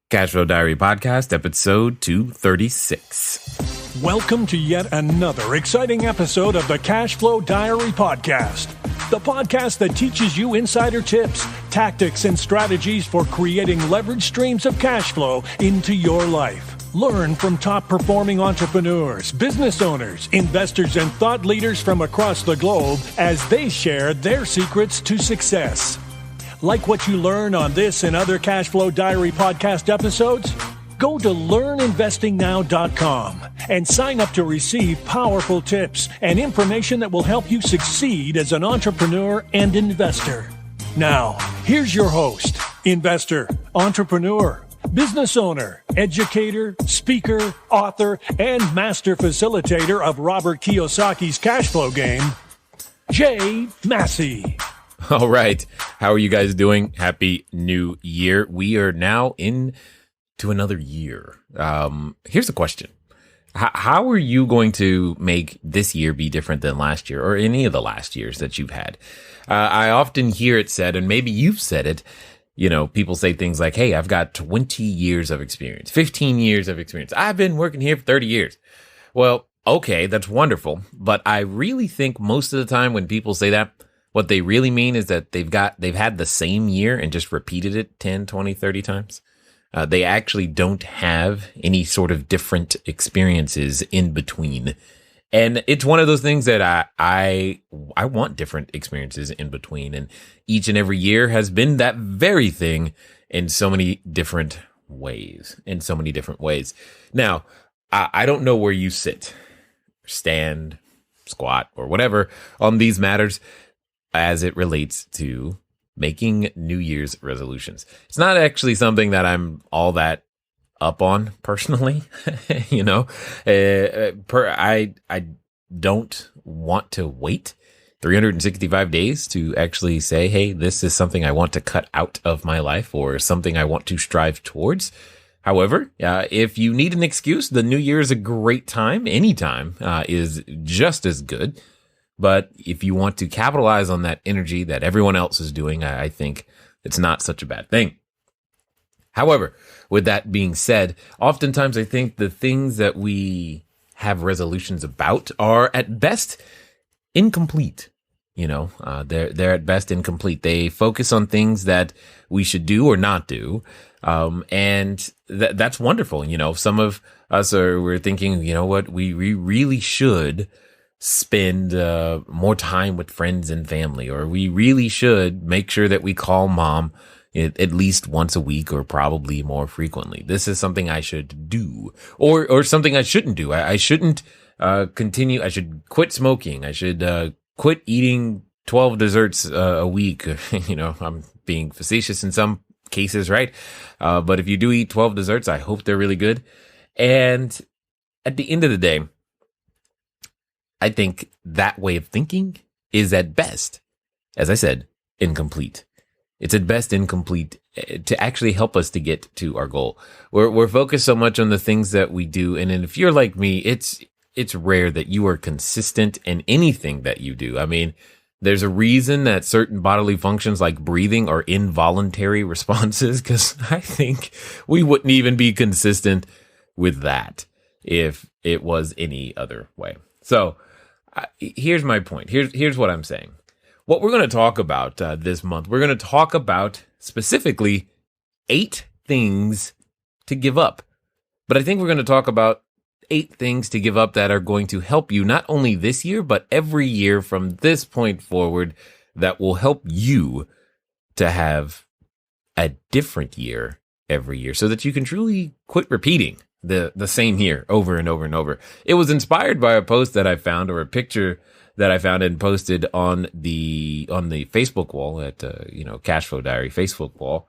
Cashflow Diary Podcast, episode 236. Welcome to yet another exciting episode of the Cashflow Diary Podcast, the podcast that teaches you insider tips, tactics, and strategies for creating leverage streams of cash flow into your life. Learn from top-performing entrepreneurs, business owners, investors, and thought leaders from across the globe as they share their secrets to success. Like what you learn on this and other Cashflow Diary podcast episodes? Go to learninvestingnow.com and sign up to receive powerful tips and information that will help you succeed as an entrepreneur and investor. Now, here's your host, investor, entrepreneur, business owner, educator, speaker, author, and master facilitator of Robert Kiyosaki's cash flow game, Jay Massey. All right. How are you guys doing? Happy New Year. We are now into another year. Here's a question. How are you going to make this year be different than last year or any of the last years that you've had? I often hear it said, and maybe you've said it, people say things like, hey, I've got 20 years of experience, 15 years of experience. I've been working here for 30 years. Well, okay, that's wonderful. But I really think most of the time when people say that, what they really mean is that they've had the same year and just repeated it 10, 20, 30 times. They actually don't have any sort of different experiences in between. And it's one of those things that I want different experiences in between. And each and every year has been that very thing in so many different ways, Now, I don't know where you sit, stand, squat, or whatever on these matters as it relates to making New Year's resolutions. It's not actually something that I'm all that up on personally. I don't want to wait 365 days to actually say, hey, this is something I want to cut out of my life or something I want to strive towards. However, if you need an excuse, the New Year is a great time. Anytime is just as good. But if you want to capitalize on that energy that everyone else is doing, I think it's not such a bad thing. However, with that being said, oftentimes I think the things that we have resolutions about are at best incomplete. They're at best incomplete. They focus on things that we should do or not do. And that's wonderful. Some of us we're thinking, we really should spend more time with friends and family, or we really should make sure that we call mom at least once a week or probably more frequently. This is something I should do, or something I shouldn't do. I shouldn't continue. I should quit smoking. I should quit eating 12 desserts a week. I'm being facetious in some cases, right? But if you do eat 12 desserts, I hope they're really good. And at the end of the day, I think that way of thinking is at best, as I said, incomplete. It's at best incomplete to actually help us to get to our goal. We're focused so much on the things that we do. And if you're like me, it's rare that you are consistent in anything that you do. I mean, there's a reason that certain bodily functions like breathing are involuntary responses, because I think we wouldn't even be consistent with that if it was any other way. So, here's my point. Here's what I'm saying. What we're going to talk about this month, we're going to talk about specifically 8 things to give up. But I think we're going to talk about 8 things to give up that are going to help you not only this year, but every year from this point forward, that will help you to have a different year every year so that you can truly quit repeating the same year over and over and over. It was inspired by a post that I found, or a picture that I found and posted on the Facebook wall at Cashflow Diary Facebook wall.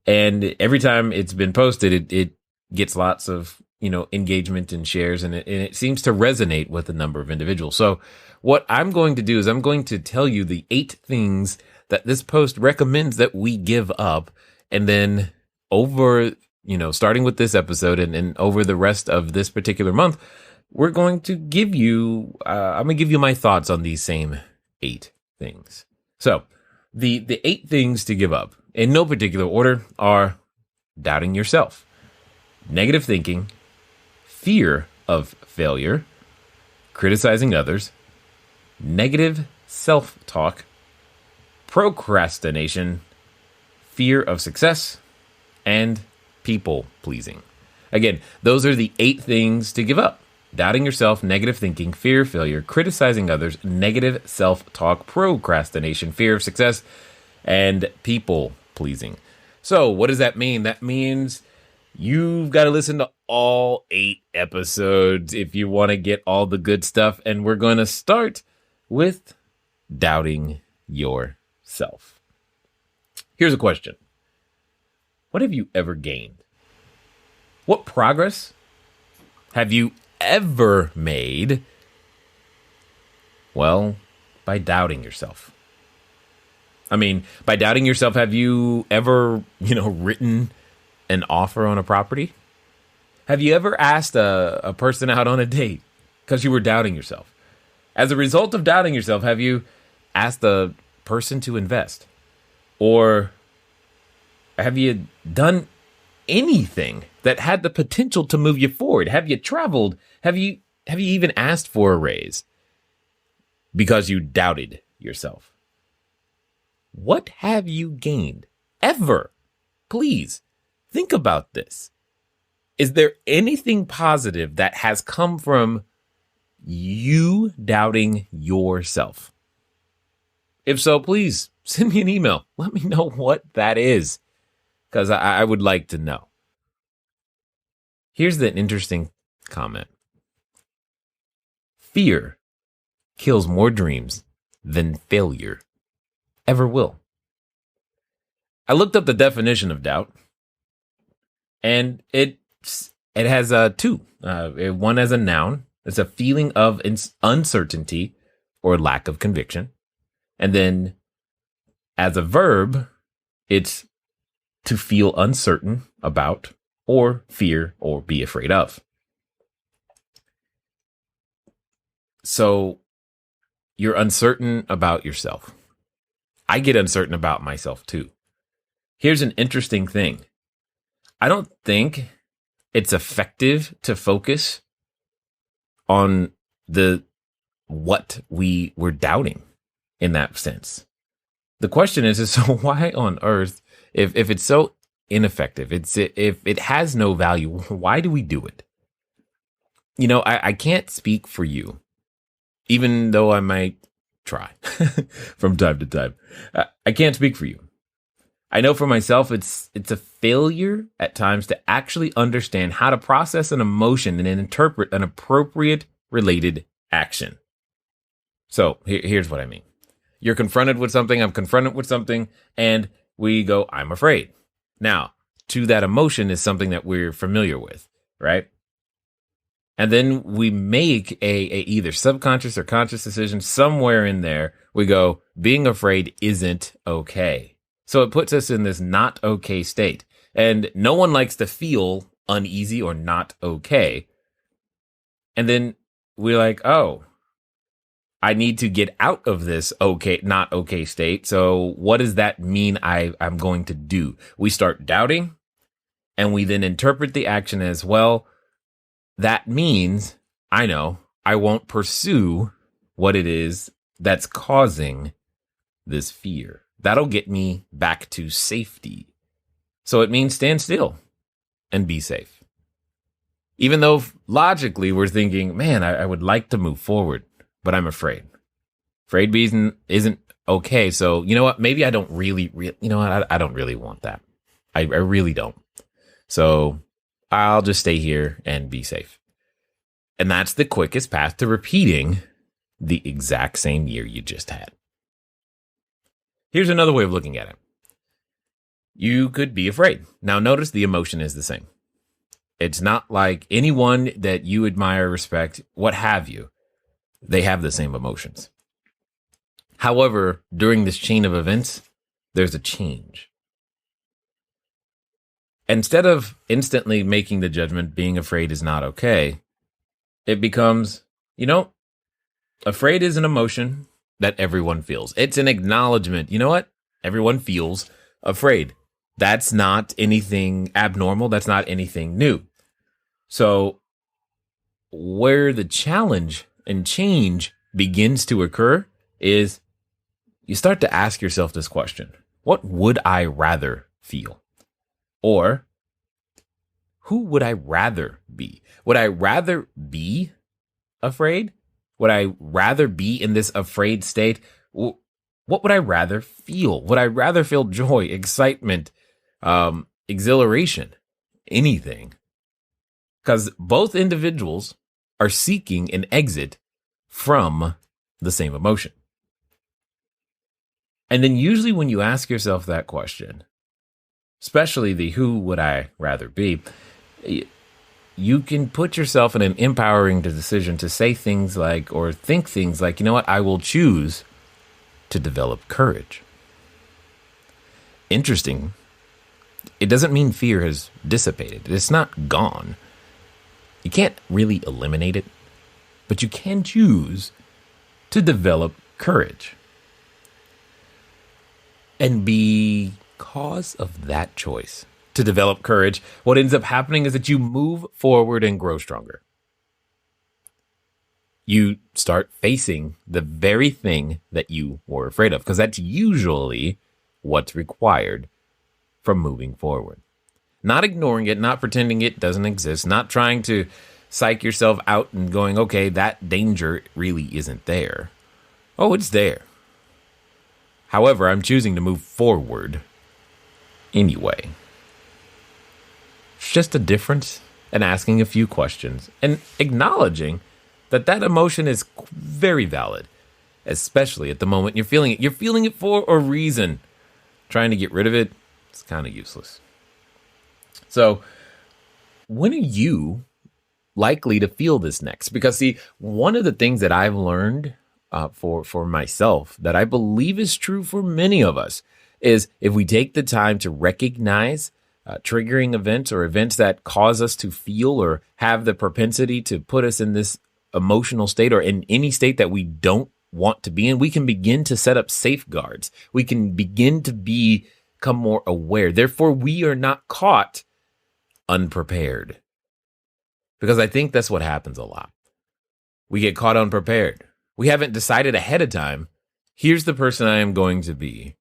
And every time it's been posted, it gets lots of engagement and shares, and it seems to resonate with a number of individuals. So what I'm going to do is I'm going to tell you the 8 things that this post recommends that we give up, and then over starting with this episode and over the rest of this particular month, we're going to give you, I'm going to give you my thoughts on these same 8 things. So the 8 things to give up in no particular order are doubting yourself, negative thinking, fear of failure, criticizing others, negative self-talk, procrastination, fear of success, and people pleasing. Again, those are the 8 things to give up. Doubting yourself, negative thinking, fear of failure, criticizing others, negative self-talk, procrastination, fear of success, and people pleasing. So what does that mean? That means you've got to listen to all 8 episodes if you want to get all the good stuff. And we're going to start with doubting yourself. Here's a question. What have you ever gained? What progress have you ever made? Well, by doubting yourself. I mean, by doubting yourself, have you ever, written an offer on a property? Have you ever asked a person out on a date because you were doubting yourself? As a result of doubting yourself, have you asked a person to invest? Or have you done anything that had the potential to move you forward? Have you traveled? Have you even asked for a raise because you doubted yourself? What have you gained ever? Please think about this. Is there anything positive that has come from you doubting yourself? If so, please send me an email. Let me know what that is, because I would like to know. Here's the interesting comment. Fear kills more dreams than failure ever will. I looked up the definition of doubt, and it has 2. One as a noun. It's a feeling of uncertainty or lack of conviction. And then as a verb, it's to feel uncertain about or fear or be afraid of. So you're uncertain about yourself. I get uncertain about myself too. Here's an interesting thing. I don't think it's effective to focus on what we were doubting in that sense. The question is so why on earth, if it's so ineffective, if it has no value, why do we do it? I can't speak for you, even though I might try from time to time. I can't speak for you. I know for myself, it's a failure at times to actually understand how to process an emotion and interpret an appropriate related action. So here's what I mean. You're confronted with something, I'm confronted with something, and we go, I'm afraid. Now, to that emotion is something that we're familiar with, right? And then we make a either subconscious or conscious decision somewhere in there. We go, being afraid isn't okay. So it puts us in this not okay state. And no one likes to feel uneasy or not okay. And then we're like, oh, I need to get out of this not okay state. So what does that mean I'm going to do? We start doubting, and we then interpret the action as, well, that means I won't pursue what it is that's causing this fear. That'll get me back to safety. So it means stand still and be safe. Even though logically we're thinking, man, I would like to move forward, but I'm afraid. Afraid isn't okay. So you know what? Maybe I don't really I don't really want that. I really don't. So I'll just stay here and be safe. And that's the quickest path to repeating the exact same year you just had. Here's another way of looking at it. You could be afraid. Now notice the emotion is the same. It's not like anyone that you admire, respect, what have you, they have the same emotions. However, during this chain of events, there's a change. Instead of instantly making the judgment, being afraid is not okay, it becomes, afraid is an emotion that everyone feels. It's an acknowledgement. You know what? Everyone feels afraid. That's not anything abnormal. That's not anything new. So where the challenge and change begins to occur is you start to ask yourself this question: what would I rather feel? Or who would I rather be? Would I rather be afraid? Would I rather be in this afraid state? What would I rather feel? Would I rather feel joy, excitement, exhilaration, anything? Because both individuals are seeking an exit from the same emotion. And then usually when you ask yourself that question, especially the who would I rather be, you can put yourself in an empowering decision to say things like, or think things like, you know what, I will choose to develop courage. Interesting. It doesn't mean fear has dissipated. It's not gone. You can't really eliminate it, but you can choose to develop courage. And because of that choice to develop courage, what ends up happening is that you move forward and grow stronger. You start facing the very thing that you were afraid of, because that's usually what's required from moving forward. Not ignoring it, not pretending it doesn't exist, not trying to psych yourself out and going, okay, that danger really isn't there. Oh, it's there. However, I'm choosing to move forward anyway. It's just a difference in asking a few questions and acknowledging that that emotion is very valid, especially at the moment you're feeling it. You're feeling it for a reason. Trying to get rid of it, it's kind of useless. So, when are you likely to feel this next? Because see, one of the things that I've learned for myself that I believe is true for many of us is if we take the time to recognize triggering events or events that cause us to feel or have the propensity to put us in this emotional state or in any state that we don't want to be in, we can begin to set up safeguards. We can begin to become more aware. Therefore, we are not caught unprepared. Because I think that's what happens a lot. We get caught unprepared. We haven't decided ahead of time, here's the person I am going to be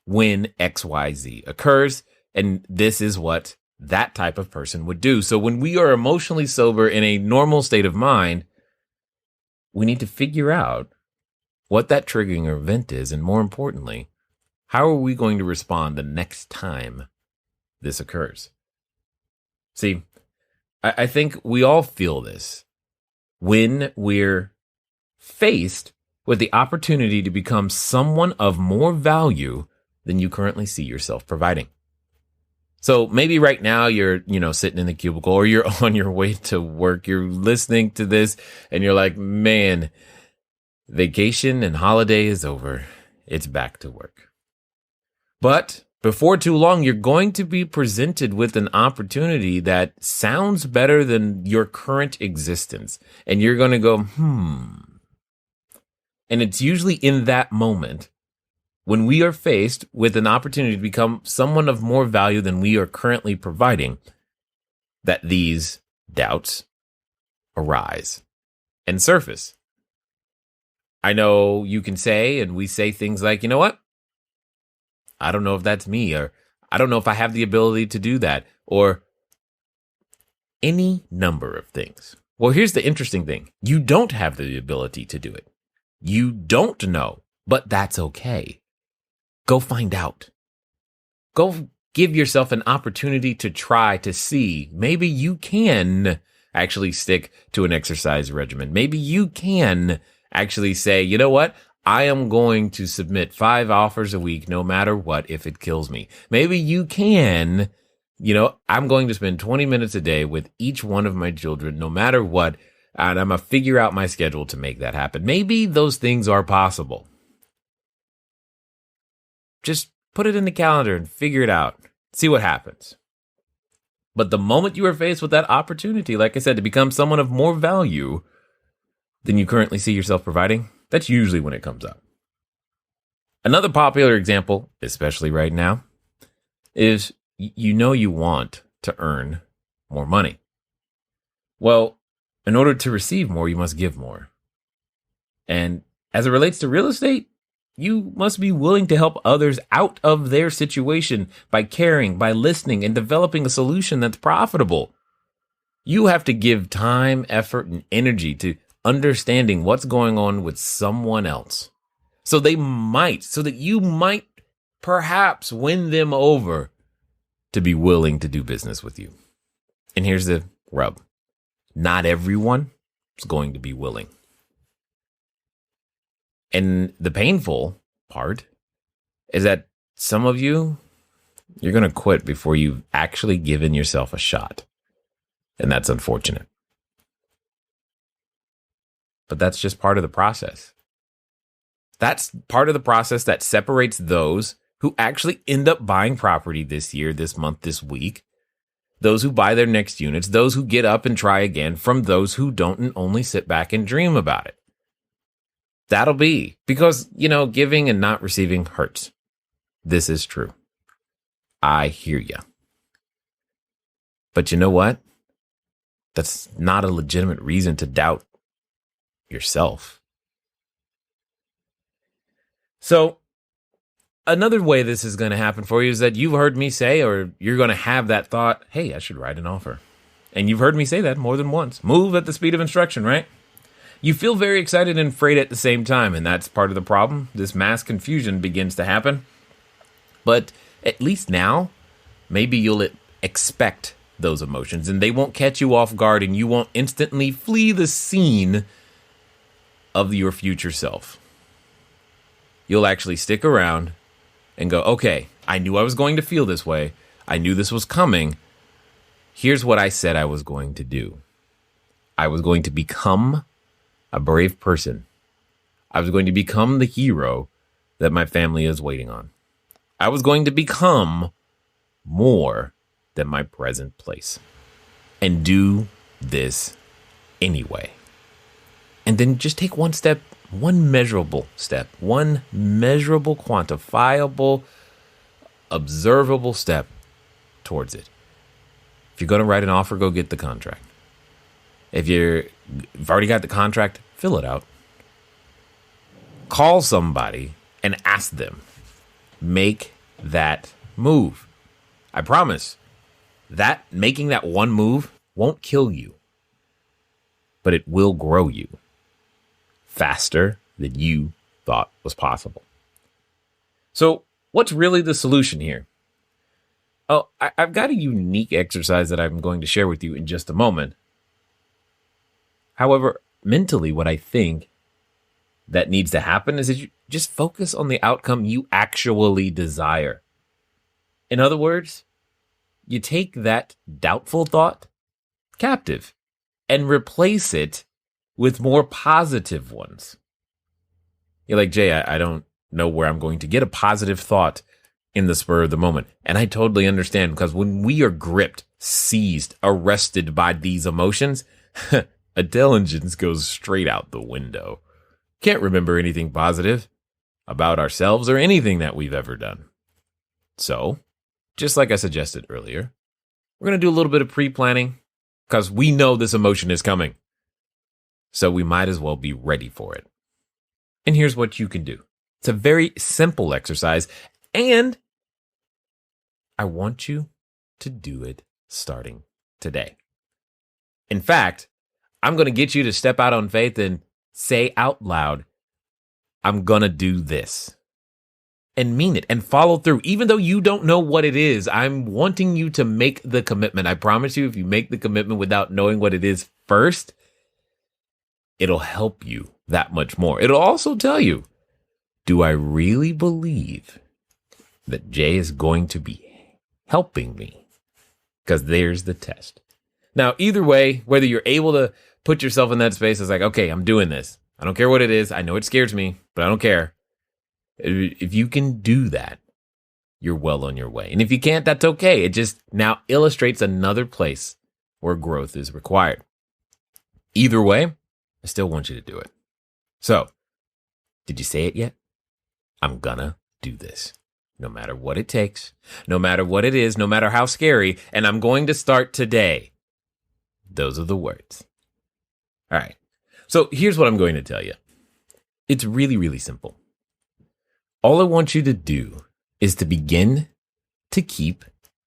when XYZ occurs, and this is what that type of person would do. So when we are emotionally sober in a normal state of mind, we need to figure out what that triggering event is, and more importantly, how are we going to respond the next time this occurs? See, I think we all feel this when we're faced with the opportunity to become someone of more value than you currently see yourself providing. So maybe right now you're, sitting in the cubicle or you're on your way to work, you're listening to this and you're like, man, vacation and holiday is over. It's back to work. But before too long, you're going to be presented with an opportunity that sounds better than your current existence. And you're going to go, And it's usually in that moment when we are faced with an opportunity to become someone of more value than we are currently providing that these doubts arise and surface. I know you can say, and we say things like, you know what? I don't know if that's me, or I don't know if I have the ability to do that, or any number of things. Well, here's the interesting thing. You don't have the ability to do it. You don't know, but that's okay. Go find out. Go give yourself an opportunity to try to see. Maybe you can actually stick to an exercise regimen. Maybe you can actually say, you know what? I am going to submit 5 offers a week, no matter what, if it kills me. Maybe you can, I'm going to spend 20 minutes a day with each one of my children, no matter what, and I'm going to figure out my schedule to make that happen. Maybe those things are possible. Just put it in the calendar and figure it out. See what happens. But the moment you are faced with that opportunity, like I said, to become someone of more value than you currently see yourself providing, that's usually when it comes up. Another popular example, especially right now, is you want to earn more money. Well, in order to receive more, you must give more. And as it relates to real estate, you must be willing to help others out of their situation by caring, by listening, and developing a solution that's profitable. You have to give time, effort, and energy to understanding what's going on with someone else. So that you might perhaps win them over to be willing to do business with you. And here's the rub. Not everyone is going to be willing. And the painful part is that some of you're going to quit before you've actually given yourself a shot. And that's unfortunate. But that's just part of the process. That's part of the process that separates those who actually end up buying property this year, this month, this week, those who buy their next units, those who get up and try again, from those who don't and only sit back and dream about it. That'll be because, giving and not receiving hurts. This is true. I hear you. But you know what? That's not a legitimate reason to doubt yourself. So another way this is going to happen for you is that you've heard me say, or you're going to have that thought, hey, I should write an offer. And you've heard me say that more than once. Move at the speed of instruction, right? You feel very excited and afraid at the same time, and that's part of the problem. This mass confusion begins to happen. But at least now, maybe you'll expect those emotions, and they won't catch you off guard, and you won't instantly flee the scene of your future self. You'll actually stick around and go, okay, I knew I was going to feel this way. I knew this was coming. Here's what I said I was going to do. I was going to become a brave person. I was going to become the hero that my family is waiting on. I was going to become more than my present place and do this anyway. And then just take one step, one measurable step, one measurable, quantifiable, observable step towards it. If you're going to write an offer, go get the contract. If you've already got the contract, fill it out. Call somebody and ask them. Make that move. I promise that making that one move won't kill you, but it will grow you faster than you thought was possible. So what's really the solution here? Oh, I've got a unique exercise that I'm going to share with you in just a moment. However, mentally, what I think that needs to happen is that you just focus on the outcome you actually desire. In other words, you take that doubtful thought captive and replace it with more positive ones. You're like, Jay, I don't know where I'm going to get a positive thought in the spur of the moment. And I totally understand, because when we are gripped, seized, arrested by these emotions, intelligence goes straight out the window. Can't remember anything positive about ourselves or anything that we've ever done. So, just like I suggested earlier, we're going to do a little bit of pre-planning because we know this emotion is coming. So we might as well be ready for it. And here's what you can do. It's a very simple exercise, and I want you to do it starting today. In fact, I'm going to get you to step out on faith and say out loud, I'm going to do this. And mean it and follow through. Even though you don't know what it is, I'm wanting you to make the commitment. I promise you, if you make the commitment without knowing what it is first, it'll help you that much more. It'll also tell you, do I really believe that Jay is going to be helping me? Because there's the test. Now, either way, whether you're able to put yourself in that space, it's like, okay, I'm doing this. I don't care what it is. I know it scares me, but I don't care. If you can do that, you're well on your way. And if you can't, that's okay. It just now illustrates another place where growth is required. Either way, I still want you to do it. So, did you say it yet? I'm gonna do this. No matter what it takes, no matter what it is, no matter how scary, and I'm going to start today. Those are the words. All right. So here's what I'm going to tell you. It's really, really simple. All I want you to do is to begin to keep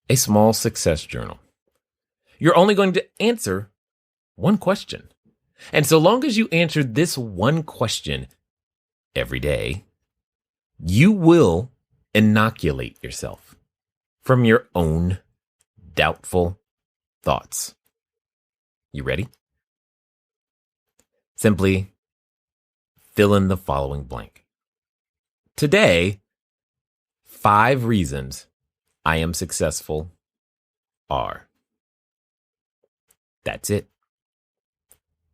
a small success journal. You're only going to answer one question. And so long as you answer this one question every day, you will inoculate yourself from your own doubtful thoughts. You ready? Simply fill in the following blank. Today, 5 reasons I am successful are. That's it.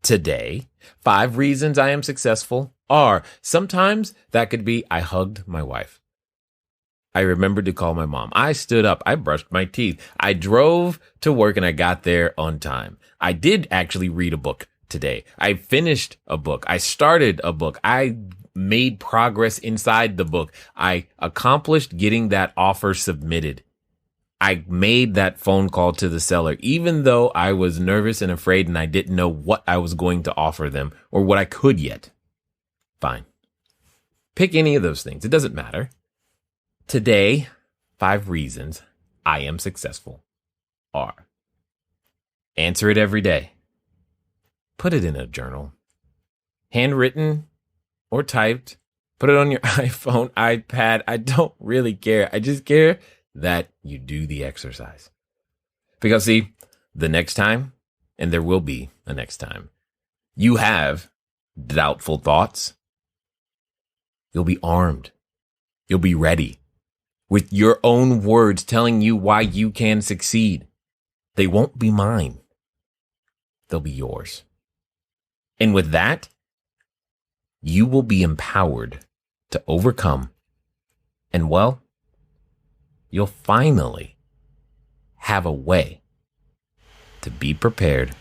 Today, 5 reasons I am successful are. Sometimes that could be I hugged my wife. I remembered to call my mom. I stood up. I brushed my teeth. I drove to work and I got there on time. I did actually read a book today. I finished a book. I started a book. I made progress inside the book. I accomplished getting that offer submitted. I made that phone call to the seller, even though I was nervous and afraid and I didn't know what I was going to offer them or what I could yet. Fine. Pick any of those things. It doesn't matter. Today, 5 reasons I am successful are. Answer it every day. Put it in a journal. Handwritten or typed. Put it on your iPhone, iPad. I don't really care. I just care that you do the exercise. Because see, the next time, and there will be a next time, you have doubtful thoughts, you'll be armed. You'll be ready with your own words telling you why you can succeed. They won't be mine. They'll be yours. And with that, you will be empowered to overcome. And well, you'll finally have a way to be prepared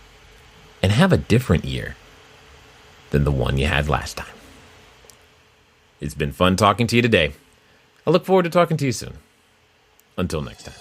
and have a different year than the one you had last time. It's been fun talking to you today. I look forward to talking to you soon. Until next time.